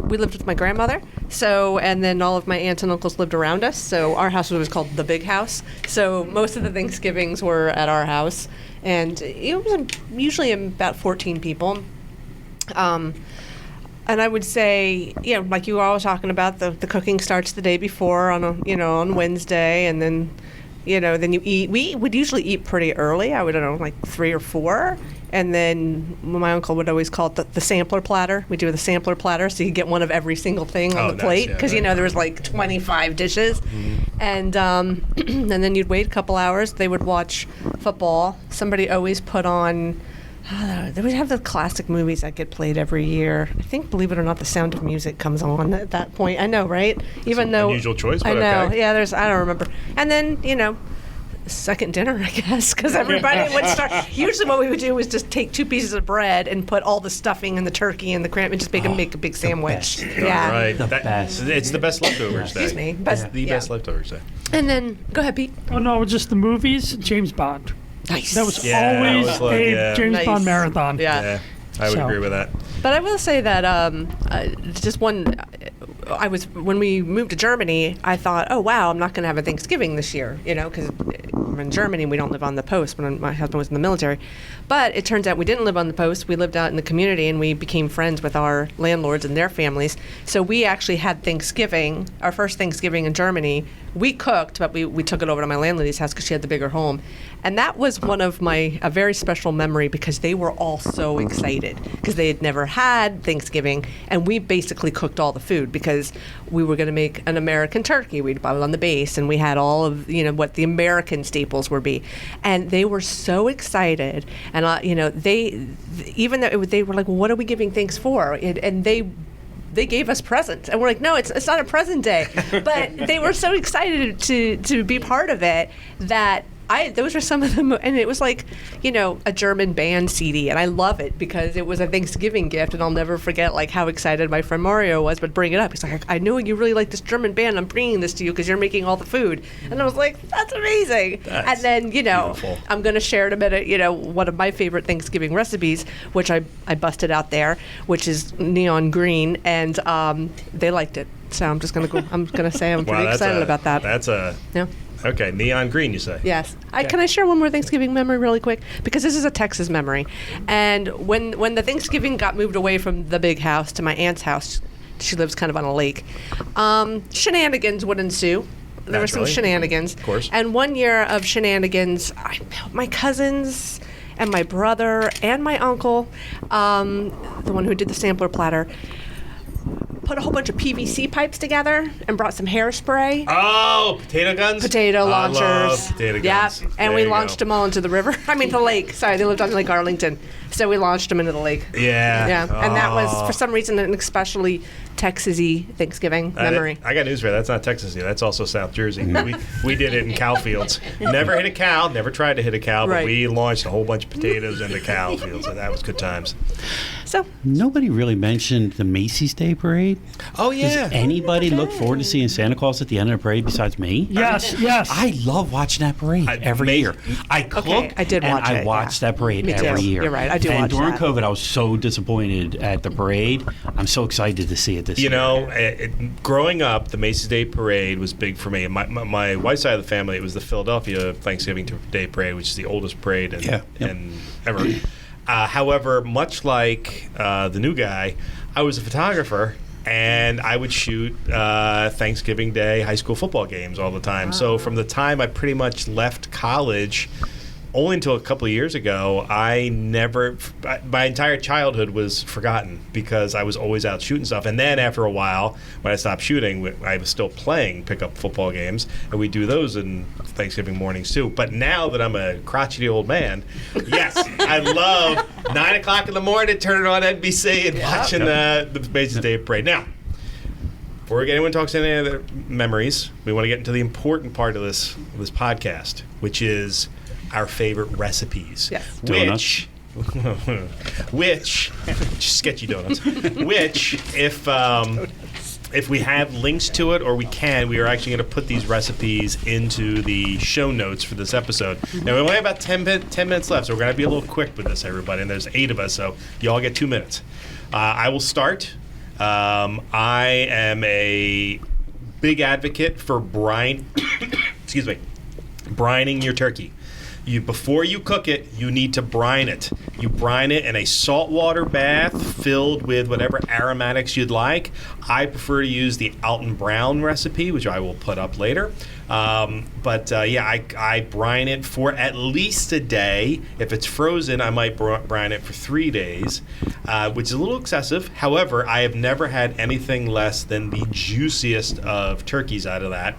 we lived with my grandmother. So, and then all of my aunts and uncles lived around us. So our house was called the Big House. So most of the Thanksgivings were at our house, and it was usually about 14 people. And I would say, you know, like you were always talking about, the cooking starts the day before on Wednesday, and then, you know, then you eat. We would usually eat pretty early. I don't know, like 3 or 4. And then my uncle would always call it the sampler platter. We do the sampler platter, so you get one of every single thing on the plate, because you know there was like 25 dishes, and and then you'd wait a couple hours. They would watch football. Somebody always put on. They would have the classic movies that get played every year. I think, believe it or not, The Sound of Music comes on at that point. I know, right? Even though unusual choice, but I know. okay. Yeah, I don't remember. And then, you know, second dinner, I guess, because everybody would start. Usually, what we would do was just take 2 pieces of bread and put all the stuffing and the turkey and the cram and just make a big sandwich. Yeah. Right. The best. It's the best leftovers day. Excuse me. It's the best leftovers day. And then, go ahead, Pete. Oh no, just the movies. James Bond. Nice. That was Yeah, always that was like, a yeah. James Nice. Bond marathon. Yeah. I would So- agree with that. But I will say that just one. When we moved to Germany, I thought, oh wow, I'm not going to have a Thanksgiving this year, you know, because in Germany we don't live on the post. When my husband was in the military, but it turns out we didn't live on the post. We lived out in the community, and we became friends with our landlords and their families. So we actually had Thanksgiving, our first Thanksgiving in Germany. We cooked, but we took it over to my landlady's house because she had the bigger home, and that was one of a very special memory, because they were all so excited because they had never had Thanksgiving, and we basically cooked all the food because we were going to make an American turkey. We'd buy it on the base, and we had all of, you know, what the American staples would be, and they were so excited. And you know, even though they were like, well, what are we giving thanks for? And they gave us presents, and we're like, no, it's not a present day. But they were so excited to be part of it that those are some of them, and it was like, you know, a German band CD, and I love it because it was a Thanksgiving gift, and I'll never forget like how excited my friend Mario was. But bring it up, he's like, I know you really like this German band. I'm bringing this to you because you're making all the food, and I was like, that's amazing. And then, you know, beautiful. I'm going to share in a minute, you know, one of my favorite Thanksgiving recipes, which I busted out there, which is neon green, and they liked it. So I'm just going to say I'm pretty excited about that. That's Yeah. okay. Neon green, you say? Yes. Can I share one more Thanksgiving memory really quick? Because this is a Texas memory. And when the Thanksgiving got moved away from the Big House to my aunt's house, she lives kind of on a lake, shenanigans would ensue. There were some Naturally. shenanigans. Of course. And one year of shenanigans, my cousins and my brother and my uncle, the one who did the sampler platter, put a whole bunch of PVC pipes together and brought some hairspray. Oh, potato guns? Potato launchers. I love potato guns. Yep. And we launched them all into the river. I mean, the lake. Sorry, they lived on Lake Arlington. So we launched them into the lake. Yeah. Yeah. And that was, for some reason, an especially Texas-y Thanksgiving memory. I got news for you. That's not Texas-y. That's also South Jersey. we did it in cow fields. Never hit a cow. Never tried to hit a cow. But we launched a whole bunch of potatoes into cow fields. And that was good times. So nobody really mentioned the Macy's Day Parade. Oh, yeah. Does anybody look forward to seeing Santa Claus at the end of the parade besides me? Yes. I love watching that parade every year. I cook I did watch and it, I watch that parade Me every too. year. You're right. I do and watch during that. COVID, I was so disappointed at the parade. I'm so excited to see it this year. You know, growing up, the Macy's Day Parade was big for me. My wife's side of the family, it was the Philadelphia Thanksgiving Day Parade, which is the oldest parade in ever. However, much like the new guy, I was a photographer, and I would shoot Thanksgiving Day high school football games all the time. So from the time I pretty much left college, only until a couple of years ago, my entire childhood was forgotten because I was always out shooting stuff. And then after a while, when I stopped shooting, I was still playing pickup football games, and we do those in Thanksgiving mornings too. But now that I'm a crotchety old man, yes, I love 9 o'clock in the morning, turn it on NBC and watching the Macy's Day Parade. Now, before anyone talks any other memories, we want to get into the important part of this podcast, which is our favorite recipes. Yes. Which sketchy donuts. Which, if we have links to it, or we are actually going to put these recipes into the show notes for this episode. Now, we only have about 10 minutes left, so we're going to be a little quick with this, everybody. And there's 8 of us, so you all get 2 minutes. I will start. I am a big advocate for brining your turkey. Before you cook it, you need to brine it. You brine it in a saltwater bath filled with whatever aromatics you'd like. I prefer to use the Alton Brown recipe, which I will put up later. I brine it for at least a day. If it's frozen, I might brine it for 3 days, which is a little excessive. However, I have never had anything less than the juiciest of turkeys out of that.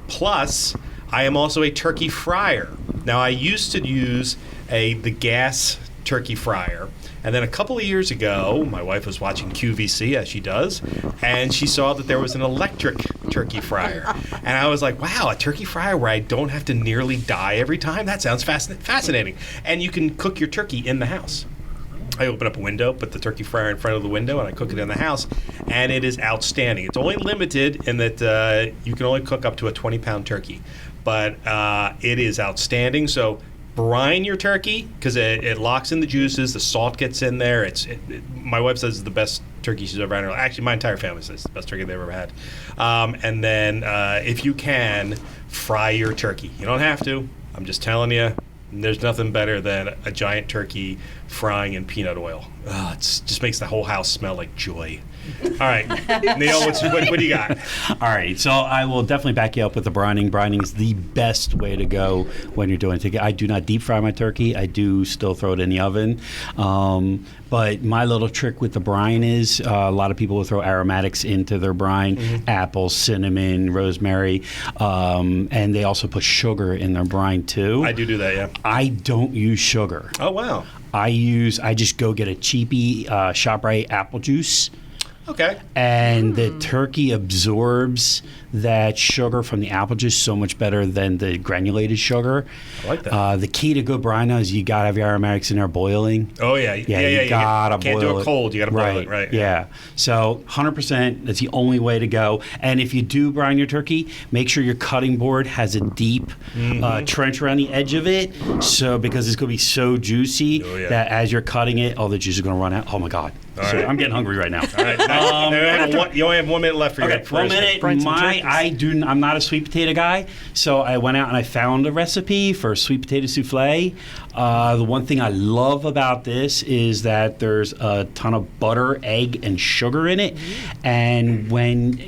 Plus, I am also a turkey fryer. Now, I used to use the gas turkey fryer, and then a couple of years ago, my wife was watching QVC, as she does, and she saw that there was an electric turkey fryer. And I was like, wow, a turkey fryer where I don't have to nearly die every time? That sounds fascinating. And you can cook your turkey in the house. I open up a window, put the turkey fryer in front of the window, and I cook it in the house, and it is outstanding. It's only limited in that you can only cook up to a 20-pound turkey, but it is outstanding. So brine your turkey because it locks in the juices. The salt gets in there. My wife says it's the best turkey she's ever had. Actually, my entire family says it's the best turkey they've ever had. And then if you can, fry your turkey. You don't have to. I'm just telling you. There's nothing better than a giant turkey frying in peanut oil. It just makes the whole house smell like joy. All right, Neal, what do you got? All right, so I will definitely back you up with the brining. Brining is the best way to go when you're doing it. I do not deep fry my turkey. I do still throw it in the oven. But my little trick with the brine is a lot of people will throw aromatics into their brine, apple, cinnamon, rosemary, and they also put sugar in their brine too. I do that, yeah. I don't use sugar. Oh, wow. I just go get a cheapy ShopRite apple juice. Okay. And the turkey absorbs that sugar from the apple juice so much better than the granulated sugar. I like that. The key to good brine is you got to have your aromatics in there boiling. Oh, yeah. You got to boil it. Can't do it cold. You got to boil it, right. Yeah. So 100%, that's the only way to go. And if you do brine your turkey, make sure your cutting board has a deep trench around the edge of it. So because it's going to be so juicy that as you're cutting it, all the juice is going to run out. Oh, my God. All right. I'm getting hungry right now. All right. You only have 1 minute left for your first. 1 minute. I'm not a sweet potato guy, so I went out and I found a recipe for sweet potato souffle. The one thing I love about this is that there's a ton of butter, egg, and sugar in it, and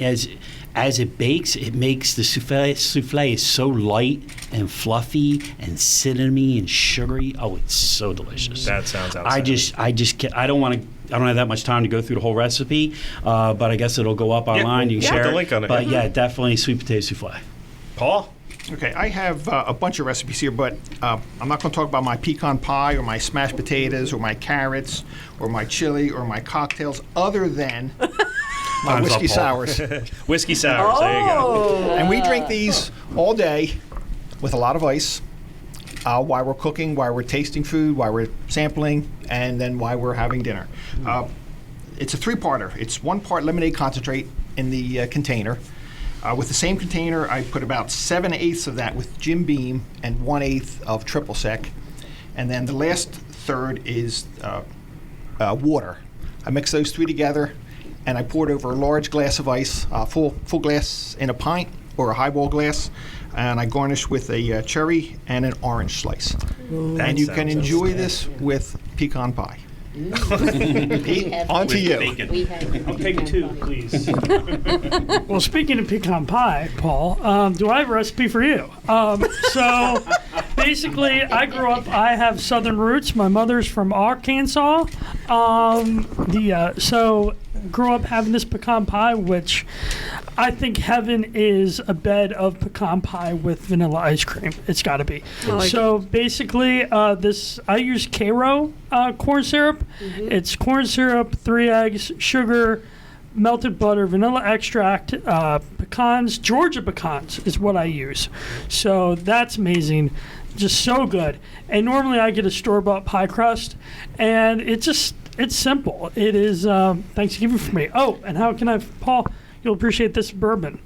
as it bakes, it makes the souffle is so light and fluffy and cinnamony and sugary. Oh, it's so delicious. That sounds outstanding. I don't want to I don't have that much time to go through the whole recipe, but I guess it'll go up online. You can we'll share put the link on it. But yeah, definitely sweet potato souffle. Paul? Okay, I have a bunch of recipes here, but I'm not going to talk about my pecan pie or my smashed potatoes or my carrots or my chili or my cocktails other than my Time's whiskey up, Paul. sours. Whiskey sours. There you go. And we drink these all day with a lot of ice while we're cooking, while we're tasting food, while we're sampling, and then while we're having dinner. It's a three-parter. It's 1 part lemonade concentrate in the container. With the same container, I put about 7/8 of that with Jim Beam and 1/8 of triple sec. And then the last third is water. I mix those 3 together, and I pour it over a large glass of ice, full glass in a pint or a highball glass, and I garnish with a cherry and an orange slice. And you can enjoy this with pecan pie. Pete, on to you. I'll take 2, please. Well, speaking of pecan pie, Paul, do I have a recipe for you? So basically, I grew up, I have southern roots. My mother's from Arkansas. So grew up having this pecan pie, which I think heaven is a bed of pecan pie with vanilla ice cream. It's got to be. So basically, I use Cairo corn syrup. Mm-hmm. It's corn syrup, 3 eggs, sugar, melted butter, vanilla extract, pecans. Georgia pecans is what I use. So that's amazing. Just so good. And normally I get a store-bought pie crust, and it's simple. It is Thanksgiving for me. Oh, and how can Paul, you'll appreciate this bourbon.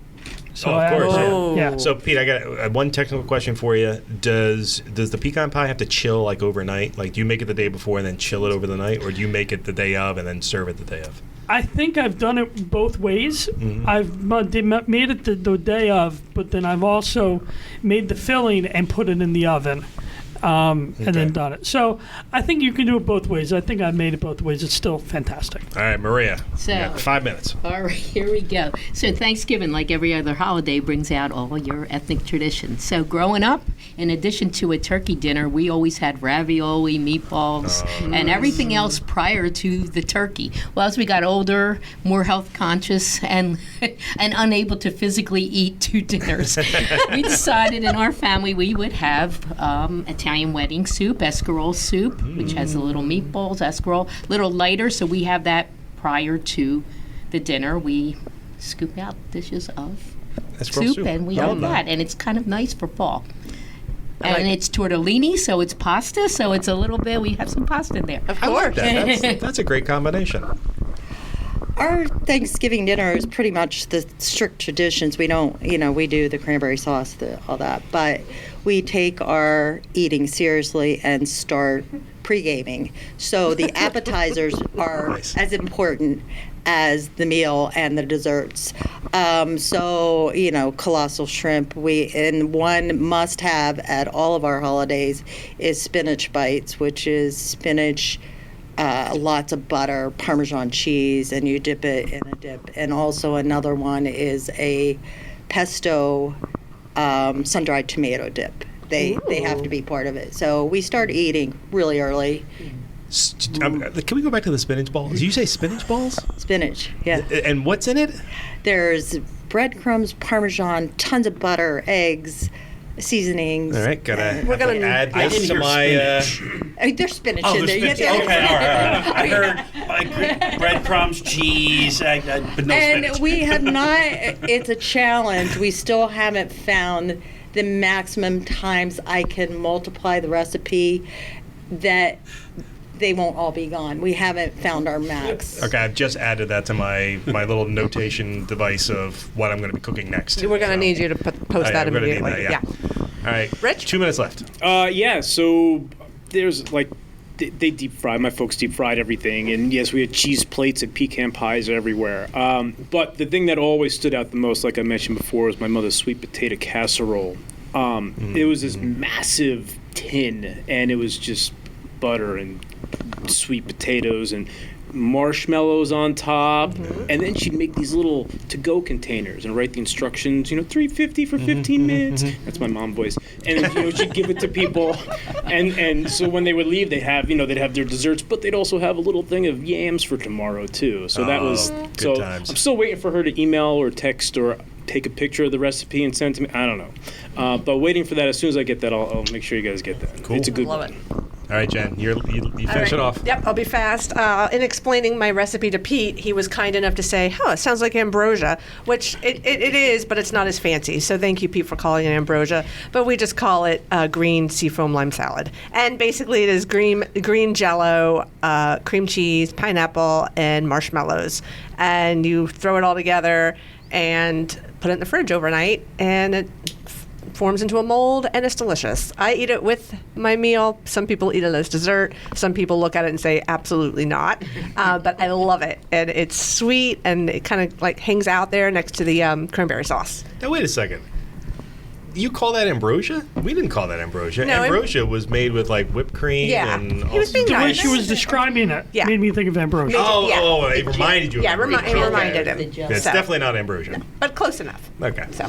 So of course, yeah. So, Pete, I got one technical question for you. Does the pecan pie have to chill like overnight? Like, do you make it the day before and then chill it over the night, or do you make it the day of and then serve it the day of? I think I've done it both ways. Mm-hmm. I've made it the day of, but then I've also made the filling and put it in the oven. And then done it. So I think you can do it both ways. I think I made it both ways. It's still fantastic. All right, Maria. So, you got 5 minutes. All right, here we go. So Thanksgiving, like every other holiday, brings out all your ethnic traditions. So growing up, in addition to a turkey dinner, we always had ravioli, meatballs, and everything else prior to the turkey. Well, as we got older, more health conscious, and unable to physically eat 2 dinners, we decided in our family we would have Italian wedding soup, escarole soup, which has a little meatballs, escarole, little lighter, so we have that prior to the dinner. We scoop out dishes of soup, and we have that, and it's kind of nice for fall. And it's tortellini, so it's pasta, so it's a little bit, we have some pasta in there. Of course. That's a great combination. Our Thanksgiving dinner is pretty much the strict traditions. We don't, we do the cranberry sauce, all that, but we take our eating seriously and start pre-gaming. So the appetizers are as important as the meal and the desserts. Colossal shrimp. And one must-have at all of our holidays is spinach bites, which is spinach, lots of butter, Parmesan cheese, and you dip it in a dip. And also another one is a pesto sun-dried tomato dip. They have to be part of it. So we start eating really early. Can we go back to the spinach balls? Did you say spinach balls? Spinach, yeah. And what's in it? There's breadcrumbs, Parmesan, tons of butter, eggs, seasonings. All right, we're gonna add this to my. There's spinach in there. Spinach. Okay, all right. I heard breadcrumbs, cheese, but no spinach. And we have not. It's a challenge. We still haven't found the maximum times I can multiply the recipe that they won't all be gone. We haven't found our max. Okay, I've just added that to my little notation device of what I'm going to be cooking next. We're going to need you to post that immediately. Need that, yeah. All right, Rich? 2 minutes left. So there's they deep fry. My folks deep fried everything, and yes, we had cheese plates and pecan pies everywhere. But the thing that always stood out the most, like I mentioned before, was my mother's sweet potato casserole. It was this massive tin, and it was just butter and sweet potatoes and marshmallows on top, and then she'd make these little to-go containers and write the instructions. $3.50 for 15 minutes. That's my mom voice. And then, she'd give it to people, and so when they would leave, they'd have their desserts, but they'd also have a little thing of yams for tomorrow too. So that was good times. I'm still waiting for her to email or text or take a picture of the recipe and send it to me. I don't know, but waiting for that. As soon as I get that, I'll make sure you guys get that. Cool. It's a good Love one. it. All right, Jen, you finish it off. Yep, I'll be fast. In explaining my recipe to Pete, he was kind enough to say, it sounds like ambrosia, which it is, but it's not as fancy. So thank you, Pete, for calling it ambrosia. But we just call it green seafoam lime salad. And basically it is green Jell-O, cream cheese, pineapple, and marshmallows. And you throw it all together and put it in the fridge overnight, and it forms into a mold, and it's delicious. I eat it with my meal. Some people eat it as dessert. Some people look at it and say, absolutely not. But I love it. And it's sweet, and it kind of hangs out there next to the cranberry sauce. Now, wait a second. You call that ambrosia? We didn't call that ambrosia. No, ambrosia was made with whipped cream and he was being The way nice. she was describing it Yeah. made me think of ambrosia. It reminded you of ambrosia. It reminded him. It's So, definitely not ambrosia. but close enough. Okay. So.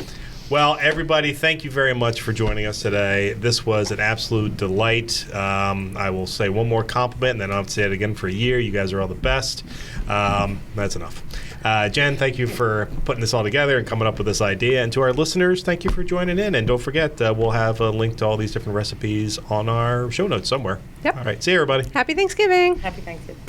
Well, everybody, thank you very much for joining us today. This was an absolute delight. I will say one more compliment, and then I'll have to say it again for a year. You guys are all the best. That's enough. Jen, thank you for putting this all together and coming up with this idea. And to our listeners, thank you for joining in. And don't forget, we'll have a link to all these different recipes on our show notes somewhere. Yep. All right. See you, everybody. Happy Thanksgiving. Happy Thanksgiving.